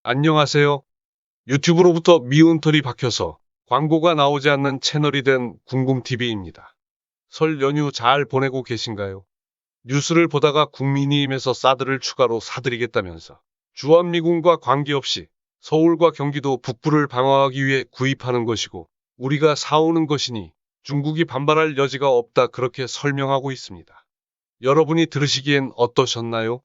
안녕하세요. 유튜브로부터 미운 털이 박혀서 광고가 나오지 않는 채널이 된 궁금TV입니다. 설 연휴 잘 보내고 계신가요? 뉴스를 보다가 국민의힘에서 사드를 추가로 사들이겠다면서 주한미군과 관계없이 서울과 경기도 북부를 방어하기 위해 구입하는 것이고 우리가 사오는 것이니 중국이 반발할 여지가 없다 그렇게 설명하고 있습니다. 여러분이 들으시기엔 어떠셨나요?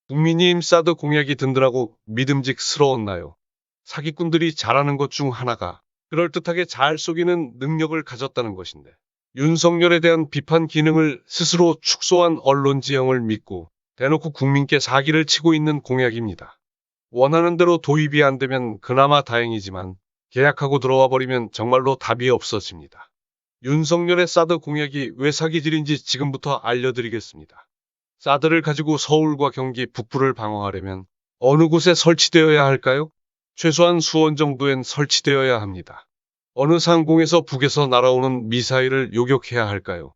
국민의힘 사드 공약이 든든하고 믿음직스러웠나요? 사기꾼들이 잘하는 것 중 하나가 그럴듯하게 잘 속이는 능력을 가졌다는 것인데 윤석열에 대한 비판 기능을 스스로 축소한 언론 지형을 믿고 대놓고 국민께 사기를 치고 있는 공약입니다. 원하는 대로 도입이 안 되면 그나마 다행이지만 계약하고 들어와 버리면 정말로 답이 없어집니다. 윤석열의 사드 공약이 왜 사기질인지 지금부터 알려드리겠습니다. 사드를 가지고 서울과 경기 북부를 방어하려면 어느 곳에 설치되어야 할까요? 최소한 수원 정도엔 설치되어야 합니다. 어느 상공에서 북에서 날아오는 미사일을 요격해야 할까요?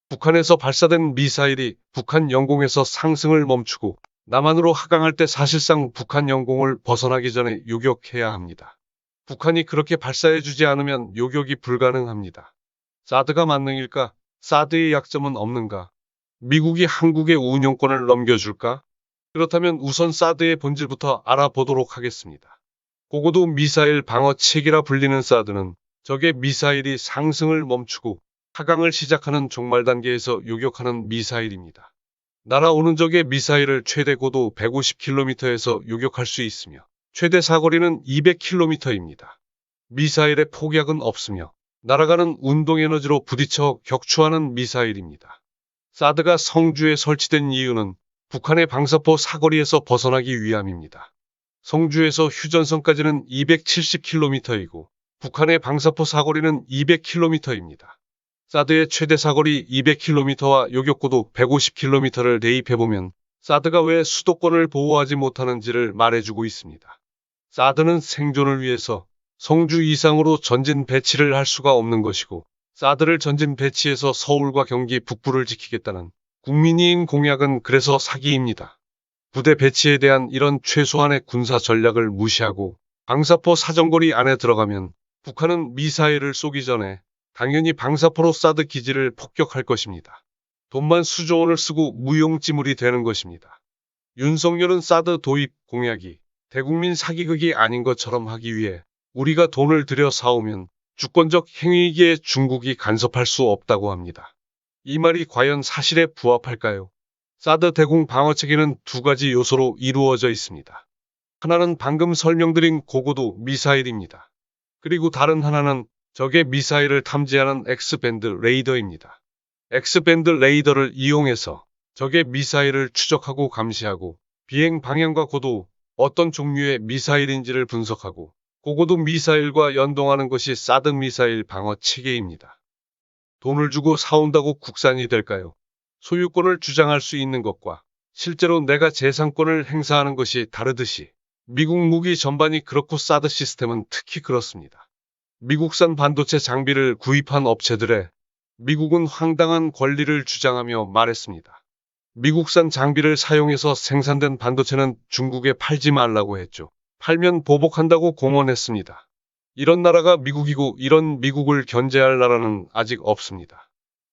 북한에서 발사된 미사일이 북한 영공에서 상승을 멈추고 남한으로 하강할 때 사실상 북한 영공을 벗어나기 전에 요격해야 합니다. 북한이 그렇게 발사해주지 않으면 요격이 불가능합니다. 사드가 만능일까? 사드의 약점은 없는가? 미국이 한국의 운용권을 넘겨줄까? 그렇다면 우선 사드의 본질부터 알아보도록 하겠습니다. 고고도 미사일 방어 체계라 불리는 사드는 적의 미사일이 상승을 멈추고 하강을 시작하는 종말 단계에서 요격하는 미사일입니다. 날아오는 적의 미사일을 최대 고도 150km에서 요격할 수 있으며 최대 사거리는 200km입니다. 미사일의 폭약은 없으며 날아가는 운동에너지로 부딪혀 격추하는 미사일입니다. 사드가 성주에 설치된 이유는 북한의 방사포 사거리에서 벗어나기 위함입니다. 성주에서 휴전선까지는 270km이고 북한의 방사포 사거리는 200km입니다. 사드의 최대 사거리 200km와 요격고도 150km를 대입해보면 사드가 왜 수도권을 보호하지 못하는지를 말해주고 있습니다. 사드는 생존을 위해서 성주 이상으로 전진 배치를 할 수가 없는 것이고 사드를 전진 배치해서 서울과 경기 북부를 지키겠다는 국민의힘 공약은 그래서 사기입니다. 부대 배치에 대한 이런 최소한의 군사 전략을 무시하고 방사포 사정거리 안에 들어가면 북한은 미사일을 쏘기 전에 당연히 방사포로 사드 기지를 폭격할 것입니다. 돈만 수조 원을 쓰고 무용지물이 되는 것입니다. 윤석열은 사드 도입 공약이 대국민 사기극이 아닌 것처럼 하기 위해 우리가 돈을 들여 사오면 주권적 행위이기에 중국이 간섭할 수 없다고 합니다. 이 말이 과연 사실에 부합할까요? 사드 대공 방어체계는 두 가지 요소로 이루어져 있습니다. 하나는 방금 설명드린 고고도 미사일입니다. 그리고 다른 하나는 적의 미사일을 탐지하는 X밴드 레이더입니다. X밴드 레이더를 이용해서 적의 미사일을 추적하고 감시하고 비행 방향과 고도, 어떤 종류의 미사일인지를 분석하고 고고도 미사일과 연동하는 것이 사드 미사일 방어 체계입니다. 돈을 주고 사온다고 국산이 될까요? 소유권을 주장할 수 있는 것과 실제로 내가 재산권을 행사하는 것이 다르듯이 미국 무기 전반이 그렇고 사드 시스템은 특히 그렇습니다. 미국산 반도체 장비를 구입한 업체들에 미국은 황당한 권리를 주장하며 말했습니다. 미국산 장비를 사용해서 생산된 반도체는 중국에 팔지 말라고 했죠. 팔면 보복한다고 공언했습니다. 이런 나라가 미국이고 이런 미국을 견제할 나라는 아직 없습니다.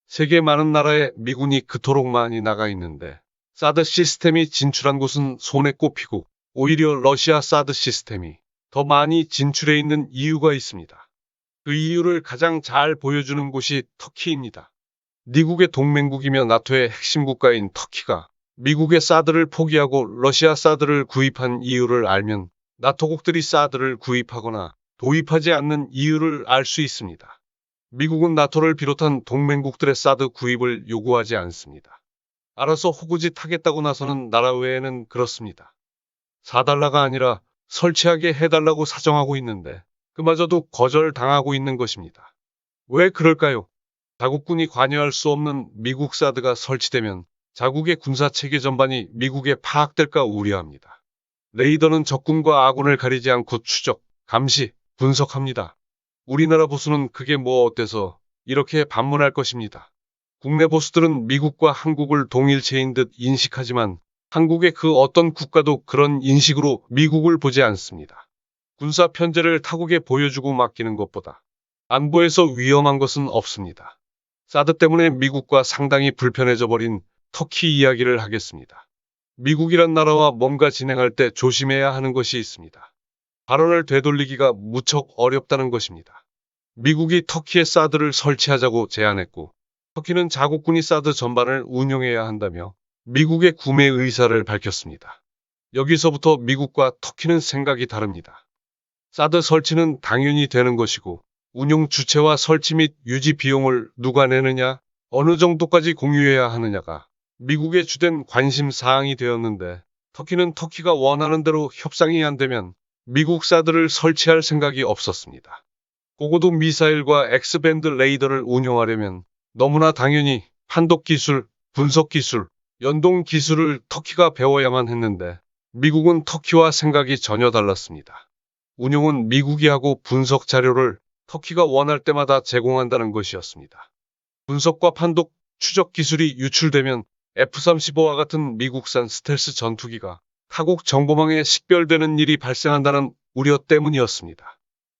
세계 많은 나라에 미군이 그토록 많이 나가 있는데 사드 시스템이 진출한 곳은 손에 꼽히고 오히려 러시아 사드 시스템이 더 많이 진출해 있는 이유가 있습니다. 그 이유를 가장 잘 보여주는 곳이 터키입니다. 미국의 동맹국이며 나토의 핵심 국가인 터키가 미국의 사드를 포기하고 러시아 사드를 구입한 이유를 알면 나토국들이 사드를 구입하거나 도입하지 않는 이유를 알 수 있습니다. 미국은 나토를 비롯한 동맹국들의 사드 구입을 요구하지 않습니다. 알아서 호구짓 하겠다고 나서는 나라 외에는 그렇습니다. 사달라가 아니라 설치하게 해달라고 사정하고 있는데 그마저도 거절당하고 있는 것입니다. 왜 그럴까요? 자국군이 관여할 수 없는 미국 사드가 설치되면 자국의 군사체계 전반이 미국에 파악될까 우려합니다. 레이더는 적군과 아군을 가리지 않고 추적, 감시, 분석합니다. 우리나라 보수는 그게 뭐 어때서 이렇게 반문할 것입니다. 국내 보수들은 미국과 한국을 동일체인 듯 인식하지만 한국의 그 어떤 국가도 그런 인식으로 미국을 보지 않습니다. 군사 편제를 타국에 보여주고 맡기는 것보다 안보에서 위험한 것은 없습니다. 사드 때문에 미국과 상당히 불편해져 버린 터키 이야기를 하겠습니다. 미국이란 나라와 뭔가 진행할 때 조심해야 하는 것이 있습니다. 발언을 되돌리기가 무척 어렵다는 것입니다. 미국이 터키에 사드를 설치하자고 제안했고, 터키는 자국군이 사드 전반을 운용해야 한다며 미국의 구매 의사를 밝혔습니다. 여기서부터 미국과 터키는 생각이 다릅니다. 사드 설치는 당연히 되는 것이고, 운용 주체와 설치 및 유지 비용을 누가 내느냐, 어느 정도까지 공유해야 하느냐가 미국의 주된 관심 사항이 되었는데, 터키는 터키가 원하는 대로 협상이 안 되면 미국 사드를 설치할 생각이 없었습니다. 고고도 미사일과 X밴드 레이더를 운용하려면 너무나 당연히 판독 기술, 분석 기술, 연동 기술을 터키가 배워야만 했는데 미국은 터키와 생각이 전혀 달랐습니다. 운용은 미국이 하고 분석 자료를 터키가 원할 때마다 제공한다는 것이었습니다. 분석과 판독, 추적 기술이 유출되면 F-35와 같은 미국산 스텔스 전투기가 타국 정보망에 식별되는 일이 발생한다는 우려 때문이었습니다.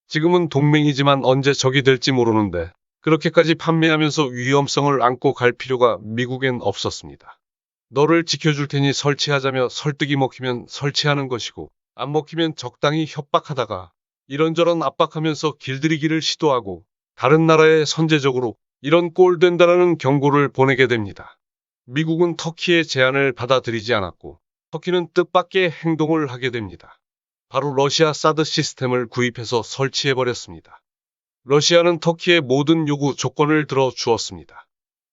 지금은 동맹이지만 언제 적이 될지 모르는데 그렇게까지 판매하면서 위험성을 안고 갈 필요가 미국엔 없었습니다. 너를 지켜줄 테니 설치하자며 설득이 먹히면 설치하는 것이고 안 먹히면 적당히 협박하다가 이런저런 압박하면서 길들이기를 시도하고 다른 나라에 선제적으로 이런 꼴 된다라는 경고를 보내게 됩니다. 미국은 터키의 제안을 받아들이지 않았고 터키는 뜻밖의 행동을 하게 됩니다. 바로 러시아 사드 시스템을 구입해서 설치해버렸습니다. 러시아는 터키의 모든 요구 조건을 들어 주었습니다.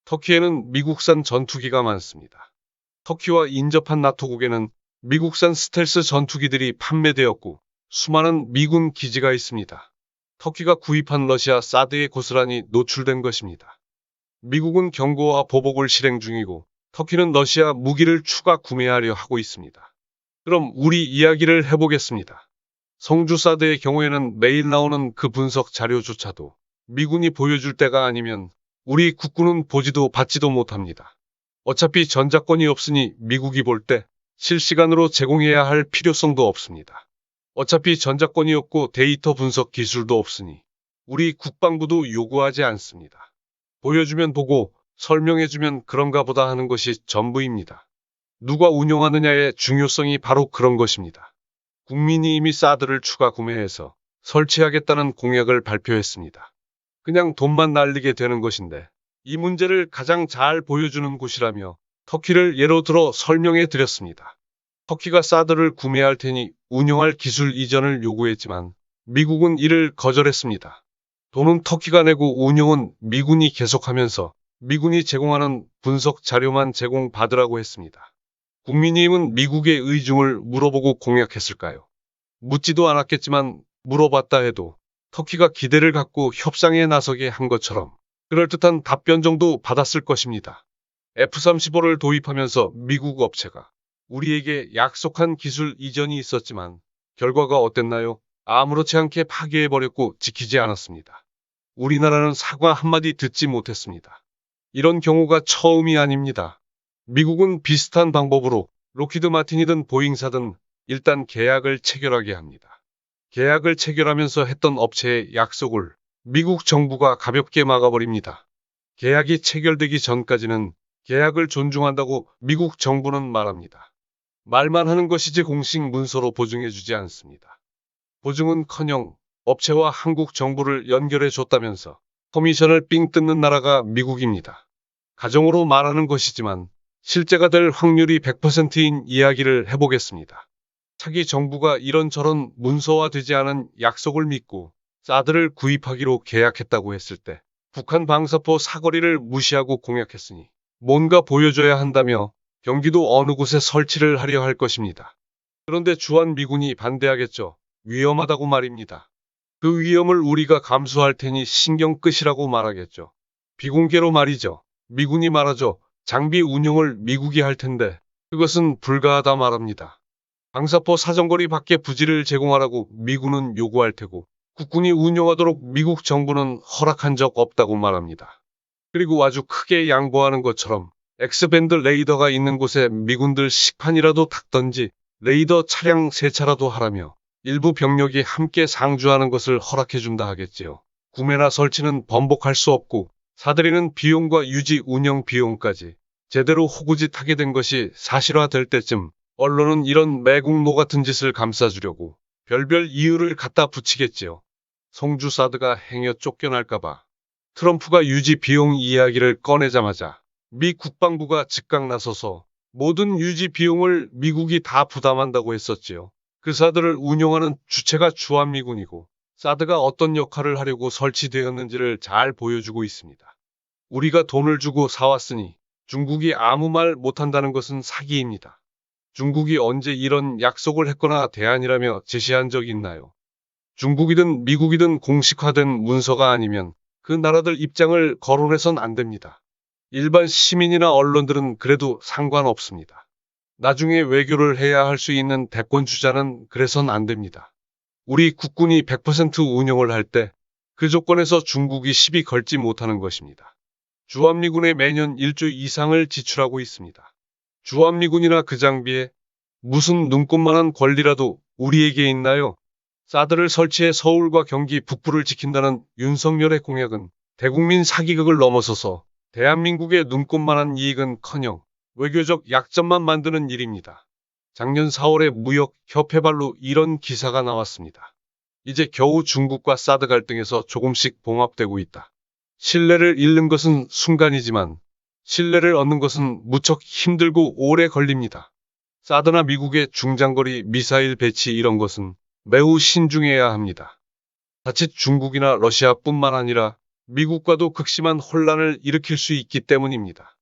터키에는 미국산 전투기가 많습니다. 터키와 인접한 나토국에는 미국산 스텔스 전투기들이 판매되었고 수많은 미군 기지가 있습니다. 터키가 구입한 러시아 사드에 고스란히 노출된 것입니다. 미국은 경고와 보복을 실행 중이고 터키는 러시아 무기를 추가 구매하려 하고 있습니다. 그럼 우리 이야기를 해보겠습니다. 성주 사드의 경우에는 매일 나오는 그 분석 자료조차도 미군이 보여줄 때가 아니면 우리 국군은 보지도 받지도 못합니다. 어차피 전자권이 없으니 미국이 볼 때 실시간으로 제공해야 할 필요성도 없습니다. 어차피 전자권이 없고 데이터 분석 기술도 없으니 우리 국방부도 요구하지 않습니다. 보여주면 보고 설명해주면 그런가 보다 하는 것이 전부입니다. 누가 운용하느냐의 중요성이 바로 그런 것입니다. 국민이 이미 사드를 추가 구매해서 설치하겠다는 공약을 발표했습니다. 그냥 돈만 날리게 되는 것인데 이 문제를 가장 잘 보여주는 곳이라며 터키를 예로 들어 설명해 드렸습니다. 터키가 사드를 구매할 테니 운용할 기술 이전을 요구했지만 미국은 이를 거절했습니다. 돈은 터키가 내고 운용은 미군이 계속하면서 미군이 제공하는 분석 자료만 제공받으라고 했습니다. 국민의힘은 미국의 의중을 물어보고 공약했을까요? 묻지도 않았겠지만 물어봤다 해도 터키가 기대를 갖고 협상에 나서게 한 것처럼 그럴듯한 답변 정도 받았을 것입니다. F-35를 도입하면서 미국 업체가 우리에게 약속한 기술 이전이 있었지만 결과가 어땠나요? 아무렇지 않게 파괴해버렸고 지키지 않았습니다. 우리나라는 사과 한마디 듣지 못했습니다. 이런 경우가 처음이 아닙니다. 미국은 비슷한 방법으로 록히드 마틴이든 보잉사든 일단 계약을 체결하게 합니다. 계약을 체결하면서 했던 업체의 약속을 미국 정부가 가볍게 막아버립니다. 계약이 체결되기 전까지는 계약을 존중한다고 미국 정부는 말합니다. 말만 하는 것이지 공식 문서로 보증해주지 않습니다. 보증은커녕 업체와 한국 정부를 연결해줬다면서 커미션을 삥 뜯는 나라가 미국입니다. 가정으로 말하는 것이지만 실제가 될 확률이 100%인 이야기를 해보겠습니다. 차기 정부가 이런저런 문서화되지 않은 약속을 믿고 사드를 구입하기로 계약했다고 했을 때 북한 방사포 사거리를 무시하고 공약했으니 뭔가 보여줘야 한다며 경기도 어느 곳에 설치를 하려 할 것입니다. 그런데 주한미군이 반대하겠죠. 위험하다고 말입니다. 그 위험을 우리가 감수할 테니 신경 끄시라고 말하겠죠. 비공개로 말이죠. 미군이 말하죠. 장비 운영을 미국이 할 텐데 그것은 불가하다 말합니다. 방사포 사정거리 밖에 부지를 제공하라고 미군은 요구할 테고 국군이 운영하도록 미국 정부는 허락한 적 없다고 말합니다. 그리고 아주 크게 양보하는 것처럼 X밴드 레이더가 있는 곳에 미군들 식판이라도 닦던지 레이더 차량 세차라도 하라며 일부 병력이 함께 상주하는 것을 허락해준다 하겠지요. 구매나 설치는 번복할 수 없고 사들이는 비용과 유지 운영 비용까지 제대로 호구짓하게 된 것이 사실화될 때쯤 언론은 이런 매국노 같은 짓을 감싸주려고 별별 이유를 갖다 붙이겠지요. 송주 사드가 행여 쫓겨날까봐 트럼프가 유지 비용 이야기를 꺼내자마자 미 국방부가 즉각 나서서 모든 유지 비용을 미국이 다 부담한다고 했었지요. 그 사드를 운용하는 주체가 주한미군이고 사드가 어떤 역할을 하려고 설치되었는지를 잘 보여주고 있습니다. 우리가 돈을 주고 사왔으니 중국이 아무 말 못한다는 것은 사기입니다. 중국이 언제 이런 약속을 했거나 대안이라며 제시한 적 있나요? 중국이든 미국이든 공식화된 문서가 아니면 그 나라들 입장을 거론해선 안 됩니다. 일반 시민이나 언론들은 그래도 상관없습니다. 나중에 외교를 해야 할 수 있는 대권주자는 그래선 안 됩니다. 우리 국군이 100% 운영을 할 때 그 조건에서 중국이 시비 걸지 못하는 것입니다. 주한미군에 매년 1조 이상을 지출하고 있습니다. 주한미군이나 그 장비에 무슨 눈꽃만한 권리라도 우리에게 있나요? 사드를 설치해 서울과 경기 북부를 지킨다는 윤석열의 공약은 대국민 사기극을 넘어서서 대한민국의 눈꽃만한 이익은커녕 외교적 약점만 만드는 일입니다. 작년 4월에 무역협회발로 이런 기사가 나왔습니다. 이제 겨우 중국과 사드 갈등에서 조금씩 봉합되고 있다. 신뢰를 잃는 것은 순간이지만 신뢰를 얻는 것은 무척 힘들고 오래 걸립니다. 사드나 미국의 중장거리 미사일 배치 이런 것은 매우 신중해야 합니다. 자칫 중국이나 러시아뿐만 아니라 미국과도 극심한 혼란을 일으킬 수 있기 때문입니다.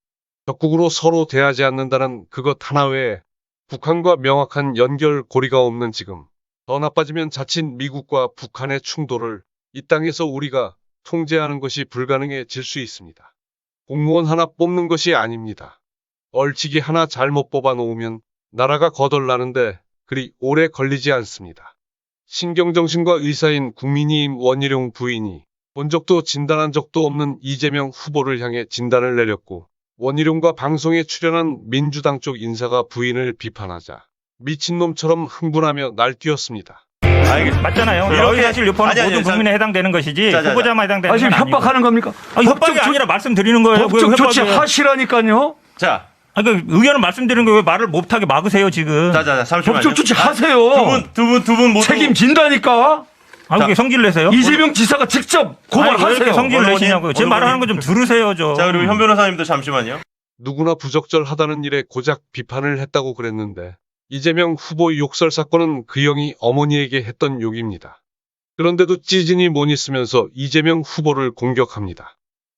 적국으로 서로 대하지 않는다는 그것 하나 외에 북한과 명확한 연결고리가 없는 지금 더 나빠지면 자칫 미국과 북한의 충돌을 이 땅에서 우리가 통제하는 것이 불가능해질 수 있습니다. 공무원 하나 뽑는 것이 아닙니다. 얼치기 하나 잘못 뽑아 놓으면 나라가 거덜나는데 그리 오래 걸리지 않습니다. 신경정신과 의사인 국민의힘 원희룡 부인이 본 적도 진단한 적도 없는 이재명 후보를 향해 진단을 내렸고 원희룡과 방송에 출연한 민주당 쪽 인사가 부인을 비판하자 미친놈처럼 흥분하며 날뛰었습니다. 맞잖아요. 이렇게 사실 유포는 아니, 모든 국민에 해당되는 것이지 후보자만 해당되는 지금 건 아니고. 협박하는 겁니까? 협박이 아니라 말씀드리는 거예요. 법적 조치 하시라니까요. 자, 의견을 말씀드리는 거 왜 말을 못하게 막으세요 지금? 잠시만요. 법적 조치 하세요. 두 분 모두 책임진다니까. 왜 성질 내세요? 이재명 지사가 직접 왜 이렇게 고발하세요. 성질 내시냐고요. 제 말하는 거 좀 들으세요 좀. 자, 그리고 현 변호사님도 잠시만요. 누구나 부적절하다는 일에 고작 비판을 했다고 그랬는데 이재명 후보 욕설 사건은 그 형이 어머니에게 했던 욕입니다. 그런데도 찌진이 못 있으면서 이재명 후보를 공격합니다.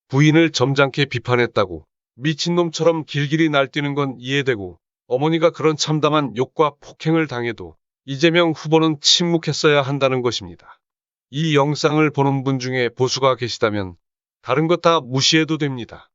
부인을 점잖게 비판했다고 미친놈처럼 길길이 날뛰는 건 이해되고 어머니가 그런 참담한 욕과 폭행을 당해도 이재명 후보는 침묵했어야 한다는 것입니다. 이 영상을 보는 분 중에 보수가 계시다면 다른 것 다 무시해도 됩니다.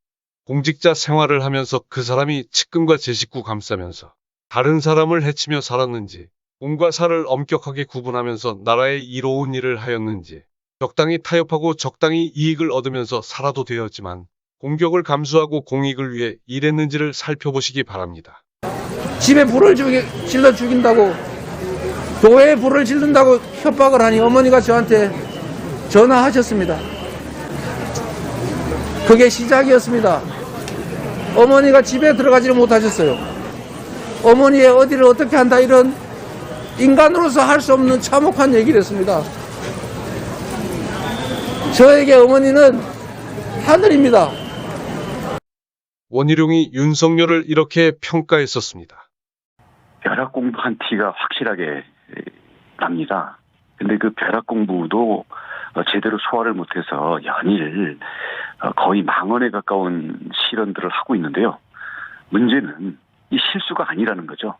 공직자 생활을 하면서 그 사람이 측근과 제 식구 감싸면서 다른 사람을 해치며 살았는지 공과 사를 엄격하게 구분하면서 나라에 이로운 일을 하였는지 적당히 타협하고 적당히 이익을 얻으면서 살아도 되었지만 공격을 감수하고 공익을 위해 일했는지를 살펴보시기 바랍니다. 집에 불을 질러 죽인다고 교회에 불을 지른다고 협박을 하니 어머니가 저한테 전화하셨습니다. 그게 시작이었습니다. 어머니가 집에 들어가지를 못하셨어요. 어머니의 어디를 어떻게 한다 이런 인간으로서 할 수 없는 참혹한 얘기를 했습니다. 저에게 어머니는 하늘입니다. 원희룡이 윤석열을 이렇게 평가했었습니다. 벼락 공부한 티가 확실하게 납니다. 근데 그 벼락 공부도 제대로 소화를 못해서 연일 거의 망언에 가까운 실언들을 하고 있는데요. 문제는 이 실수가 아니라는 거죠.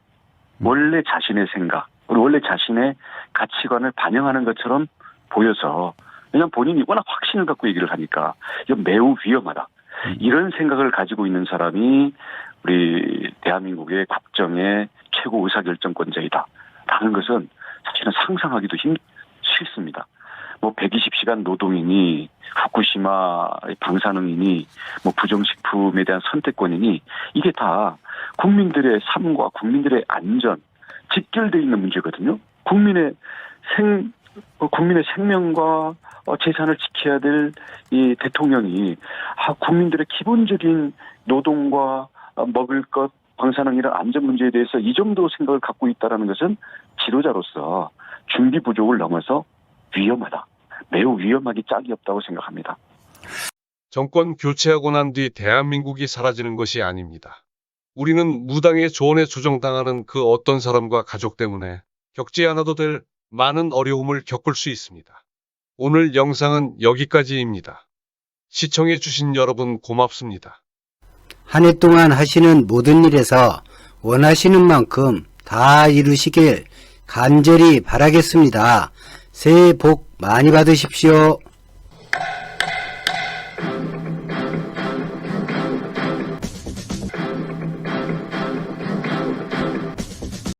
원래 자신의 생각, 원래 자신의 가치관을 반영하는 것처럼 보여서 왜냐하면 본인이 워낙 확신을 갖고 얘기를 하니까 이건 매우 위험하다. 이런 생각을 가지고 있는 사람이 우리 대한민국의 국정의 최고 의사결정권자이다. 라는 것은 사실은 상상하기도 싫습니다. 뭐 120시간 노동이니 후쿠시마 방사능이니 뭐 부정식품에 대한 선택권이니 이게 다 국민들의 삶과 국민들의 안전 직결되어 있는 문제거든요. 국민의 생명과 재산을 지켜야 될 이 대통령이 국민들의 기본적인 노동과 먹을 것, 방사능 이런 안전 문제에 대해서 이 정도 생각을 갖고 있다는 것은 지도자로서 준비 부족을 넘어서 위험하다. 매우 위험하기 짝이 없다고 생각합니다. 정권 교체하고 난 뒤 대한민국이 사라지는 것이 아닙니다. 우리는 무당의 조언에 조정당하는 그 어떤 사람과 가족 때문에 겪지 않아도 될 많은 어려움을 겪을 수 있습니다. 오늘 영상은 여기까지입니다. 시청해주신 여러분 고맙습니다. 한 해 동안 하시는 모든 일에서 원하시는 만큼 다 이루시길 간절히 바라겠습니다. 새해 복 많이 받으십시오.